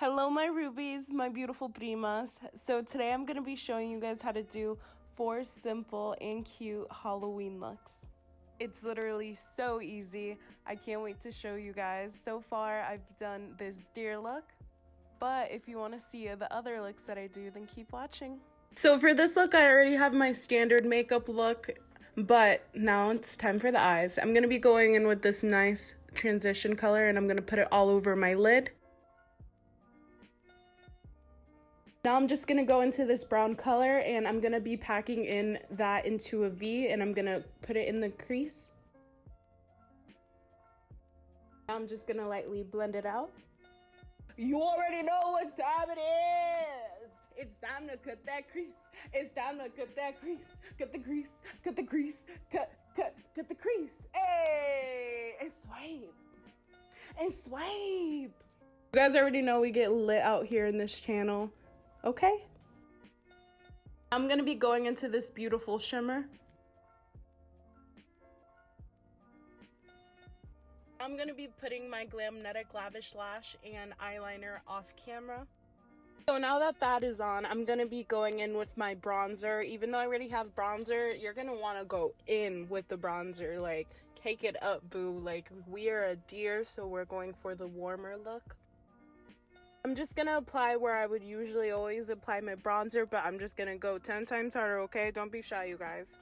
Hello my rubies, my beautiful primas. So today I'm going to be showing you guys how to do 4 simple and cute Halloween looks. It's literally so easy. I can't wait to show you guys. So far I've done this deer look, but if you want to see the other looks that I do, then keep watching. So for this look I already have my standard makeup look, but now it's time for the eyes. I'm going to be going in with this nice transition color and I'm going to put it all over my lid. Now I'm just going to go into this brown color and I'm going to be packing in that into a V and I'm going to put it in the crease. Now I'm just going to lightly blend it out. You already know what time it is. It's time to cut that crease. It's time to cut that crease. Cut the crease. Cut the crease. Cut the crease. Hey, and swipe. And swipe. You guys already know we get lit out here in this channel. Okay, I'm gonna be going into this beautiful shimmer. I'm gonna be putting my Glamnetic Lavish Lash and eyeliner off camera. So now that that is on, I'm gonna be going in with my bronzer. Even though I already have bronzer, you're gonna wanna go in with the bronzer, like cake it up, boo. Like we are a deer, so we're going for the warmer look. I'm just gonna apply where I would usually always apply my bronzer, but I'm just gonna go 10 times harder, okay? Don't be shy, you guys.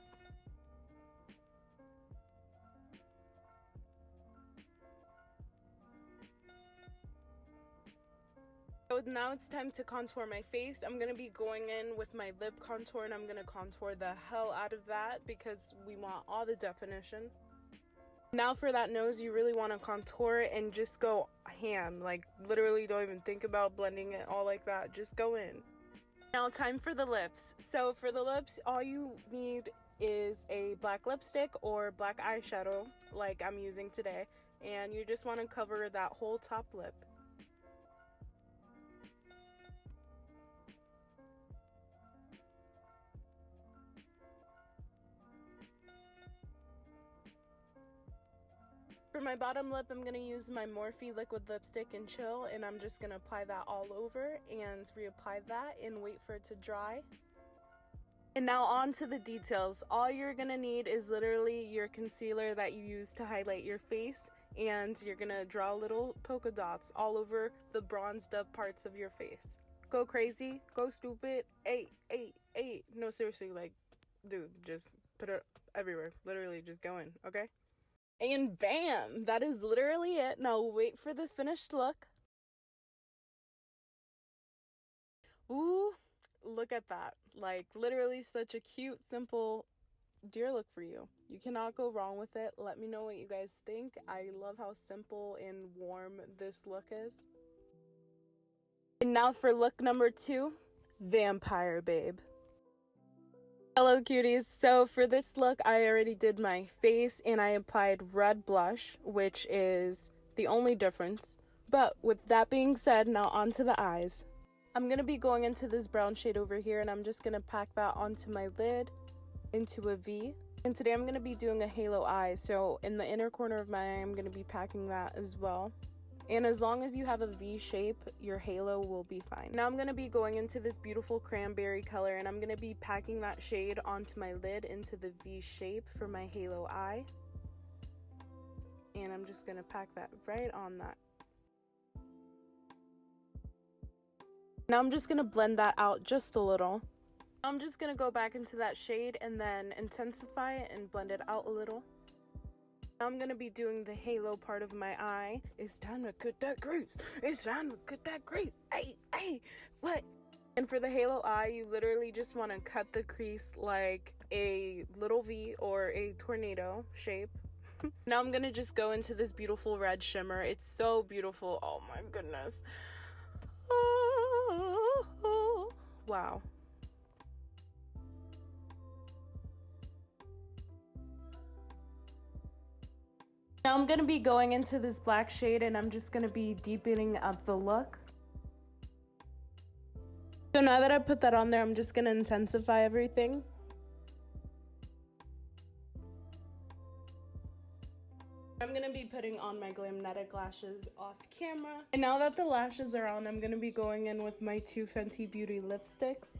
So now it's time to contour my face. I'm gonna be going in with my lip contour and I'm gonna contour the hell out of that because we want all the definition. Now for that nose, you really want to contour it and just go ham. Like literally don't even think about blending it all like that. Just go in. Now time for the lips. So for the lips, all you need is a black lipstick or black eyeshadow like I'm using today. And you just want to cover that whole top lip. For my bottom lip, I'm going to use my Morphe liquid lipstick in Chill, and I'm just going to apply that all over and reapply that and wait for it to dry. And now on to the details. All you're going to need is literally your concealer that you use to highlight your face, and you're going to draw little polka dots all over the bronzed up parts of your face. Go crazy, go stupid, hey. No, seriously, like, dude, just put it everywhere. Literally, just go in, okay? And bam! That is literally it. Now wait for the finished look. Ooh, look at that. Like literally such a cute, simple deer look for you. You cannot go wrong with it. Let me know what you guys think. I love how simple and warm this look is. And now for look number 2, Vampire Babe. Hello cuties, so for this look I already did my face and I applied red blush, which is the only difference. But with that being said, now onto the eyes. I'm going to be going into this brown shade over here and I'm just going to pack that onto my lid into a V. And today I'm going to be doing a halo eye, so in the inner corner of my eye I'm going to be packing that as well. And as long as you have a V shape, your halo will be fine. Now I'm going to be going into this beautiful cranberry color and I'm going to be packing that shade onto my lid into the V shape for my halo eye. And I'm just going to pack that right on that. Now I'm just going to blend that out just a little. I'm just going to go back into that shade and then intensify it and blend it out a little. I'm going to be doing the halo part of my eye. It's time to cut that crease. It's time to cut that crease. Hey, what? And for the halo eye, you literally just want to cut the crease like a little V or a tornado shape. Now I'm going to just go into this beautiful red shimmer. It's so beautiful. Oh my goodness. Oh, wow. Now I'm going to be going into this black shade and I'm just going to be deepening up the look. So now that I put that on there, I'm just going to intensify everything. I'm gonna be putting on my Glamnetic lashes off camera. And now that the lashes are on, I'm gonna be going in with my two Fenty Beauty lipsticks.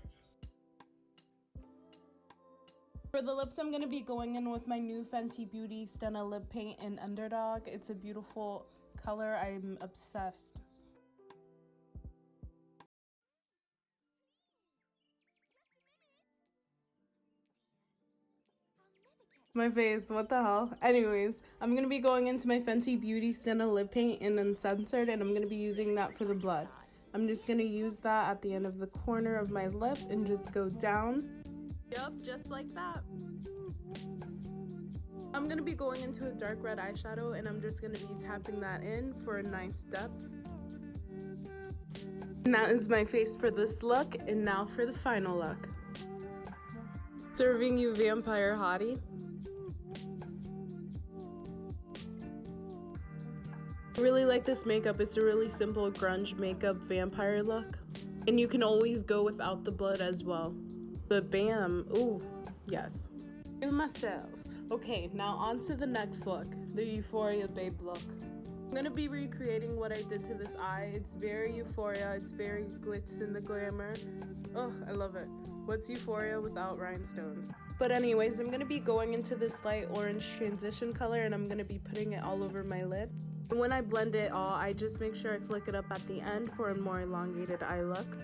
For the lips, I'm gonna be going in with my new Fenty Beauty Stunna Lip Paint in Underdog. It's a beautiful color. I'm obsessed. My face, what the hell? Anyways, I'm gonna be going into my Fenty Beauty Stunna Lip Paint in Uncensored, and I'm gonna be using that for the blood. I'm just gonna use that at the end of the corner of my lip and just go down. Yup, just like that. I'm gonna be going into a dark red eyeshadow, and I'm just gonna be tapping that in for a nice depth. And that is my face for this look, and now for the final look. Serving you Vampire Hottie. I really like this makeup. It's a really simple grunge makeup vampire look. And you can always go without the blood as well. But bam, ooh, yes. To myself. Okay, now on to the next look, the Euphoria babe look. I'm gonna be recreating what I did to this eye. It's very Euphoria, it's very glitz in the glamour. Oh, I love it. What's Euphoria without rhinestones? But anyways, I'm gonna be going into this light orange transition color, and I'm gonna be putting it all over my lid. And when I blend it all, I just make sure I flick it up at the end for a more elongated eye look.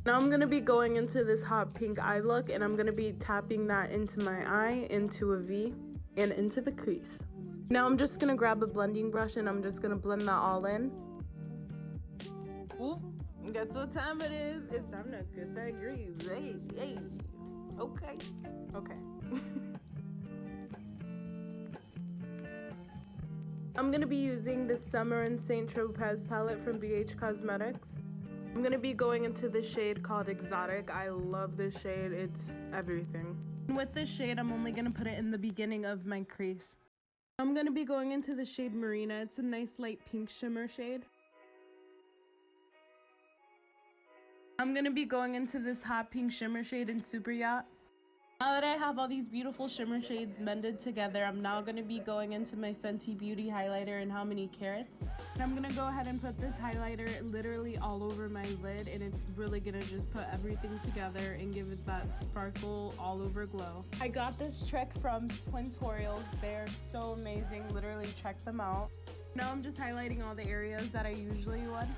Now I'm gonna be going into this hot pink eye look, and I'm gonna be tapping that into my eye, into a V, and into the crease. Now I'm just gonna grab a blending brush, and I'm just gonna blend that all in. Ooh, guess what time it is? It's time to get that grease. Hey, hey. Okay. Okay. I'm gonna be using the Summer in St. Tropez palette from BH Cosmetics. I'm gonna be going into the shade called Exotic. I love this shade, it's everything. And with this shade, I'm only gonna put it in the beginning of my crease. I'm gonna be going into the shade Marina. It's a nice light pink shimmer shade. I'm gonna be going into this hot pink shimmer shade in Super Yacht. Now that I have all these beautiful shimmer shades blended together, I'm now going to be going into my Fenty Beauty highlighter in How Many Carats. And I'm going to go ahead and put this highlighter literally all over my lid, and it's really going to just put everything together and give it that sparkle all over glow. I got this trick from Twintorials. They're so amazing. Literally check them out. Now I'm just highlighting all the areas that I usually would.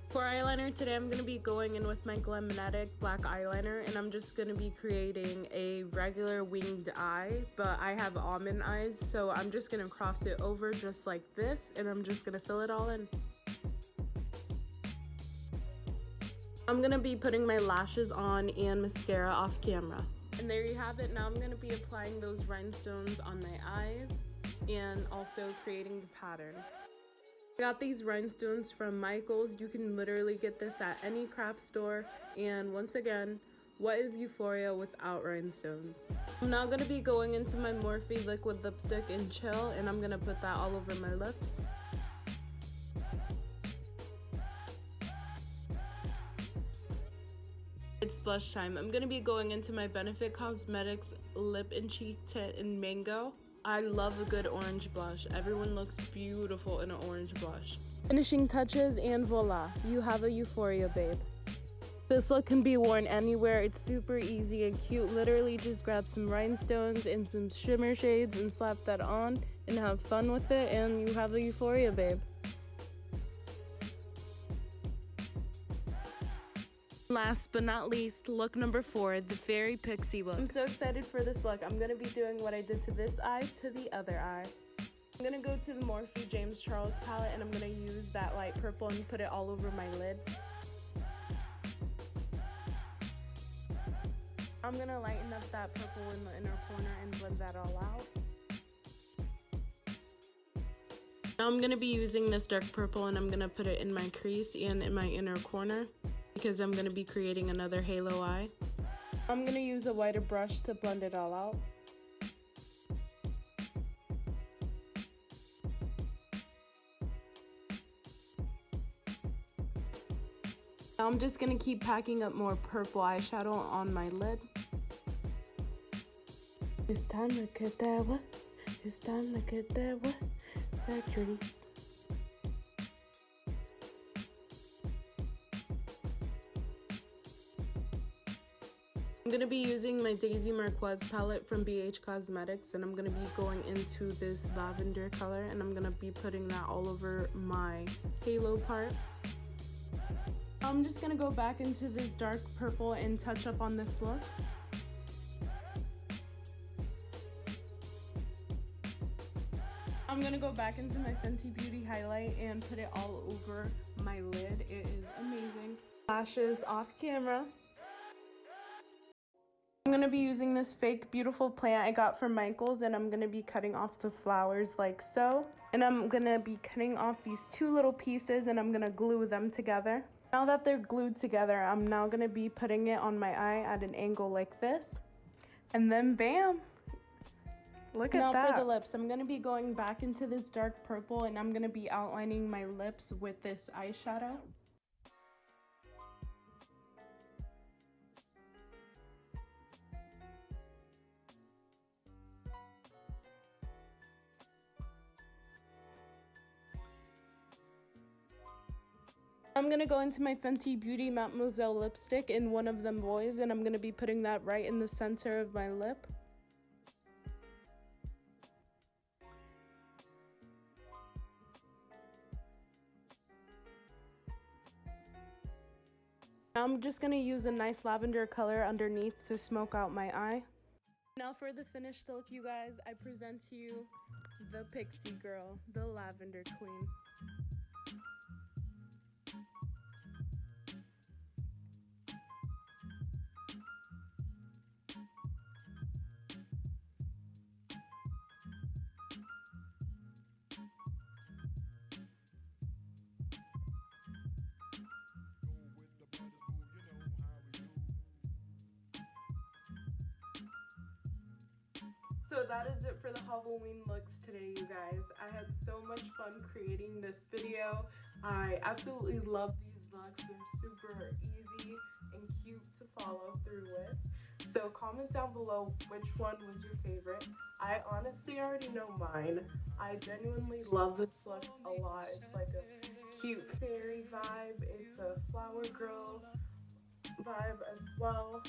For eyeliner today, I'm going to be going in with my Glamnetic black eyeliner, and I'm just going to be creating a regular winged eye, but I have almond eyes, so I'm just going to cross it over just like this, and I'm just going to fill it all in. I'm going to be putting my lashes on and mascara off camera. And there you have it. Now I'm going to be applying those rhinestones on my eyes and also creating the pattern. I got these rhinestones from Michael's. You can literally get this at any craft store. And once again, what is Euphoria without rhinestones? I'm now going to be going into my Morphe liquid lipstick in Chill, and I'm going to put that all over my lips. It's blush time. I'm going to be going into my Benefit Cosmetics lip and cheek tint in Mango. I love a good orange blush. Everyone looks beautiful in an orange blush. Finishing touches, and voila, you have a Euphoria babe. This look can be worn anywhere. It's super easy and cute. Literally just grab some rhinestones and some shimmer shades and slap that on and have fun with it, and you have a Euphoria babe. Last but not least, look number 4, the Fairy Pixie look. I'm so excited for this look. I'm going to be doing what I did to this eye to the other eye. I'm going to go to the Morphe James Charles palette, and I'm going to use that light purple and put it all over my lid. I'm going to lighten up that purple in the inner corner and blend that all out. Now I'm going to be using this dark purple, and I'm going to put it in my crease and in my inner corner, because I'm going to be creating another halo eye. I'm going to use a whiter brush to blend it all out. Now I'm just going to keep packing up more purple eyeshadow on my lid. It's time to get that what? It's time to get that what? Factory. I'm going to be using my Daisy Marquez palette from BH Cosmetics, and I'm going to be going into this lavender color, and I'm going to be putting that all over my halo part. I'm just going to go back into this dark purple and touch up on this look. I'm going to go back into my Fenty Beauty highlight and put it all over my lid. It is amazing. Lashes off camera. I'm going to be using this fake beautiful plant I got from Michael's, and I'm going to be cutting off the flowers like so. And I'm going to be cutting off these two little pieces, and I'm going to glue them together. Now that they're glued together, I'm now going to be putting it on my eye at an angle like this. And then bam! Look at that. Now for the lips, I'm going to be going back into this dark purple, and I'm going to be outlining my lips with this eyeshadow. I'm going to go into my Fenty Beauty Mademoiselle lipstick in one of them boys, and I'm going to be putting that right in the center of my lip. I'm just going to use a nice lavender color underneath to smoke out my eye. Now for the finished look, you guys, I present to you the Pixie girl, the lavender queen. So that is it for the Halloween looks today, you guys. I had so much fun creating this video. I absolutely love these looks. They're super easy and cute to follow through with. So comment down below which one was your favorite. I honestly already know mine. I genuinely love this look a lot. It's like a cute fairy vibe. It's a flower girl vibe as well.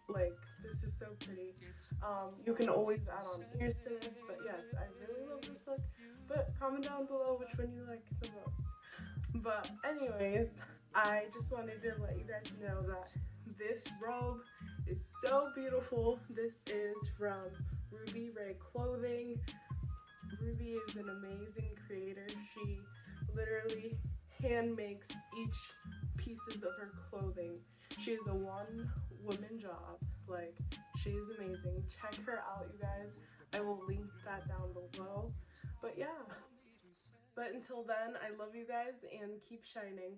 Like, this is so pretty. You can always add on ears to this, but yes, I really love this look. But comment down below which one you like the most. But anyways, I just wanted to let you guys know that this robe is so beautiful. This is from Ruby Ray Clothing. Ruby is an amazing creator. She literally hand makes each pieces of her clothing. She is a one-woman job. Like, she is amazing. Check her out, you guys. I will link that down below. But yeah. But until then, I love you guys and keep shining.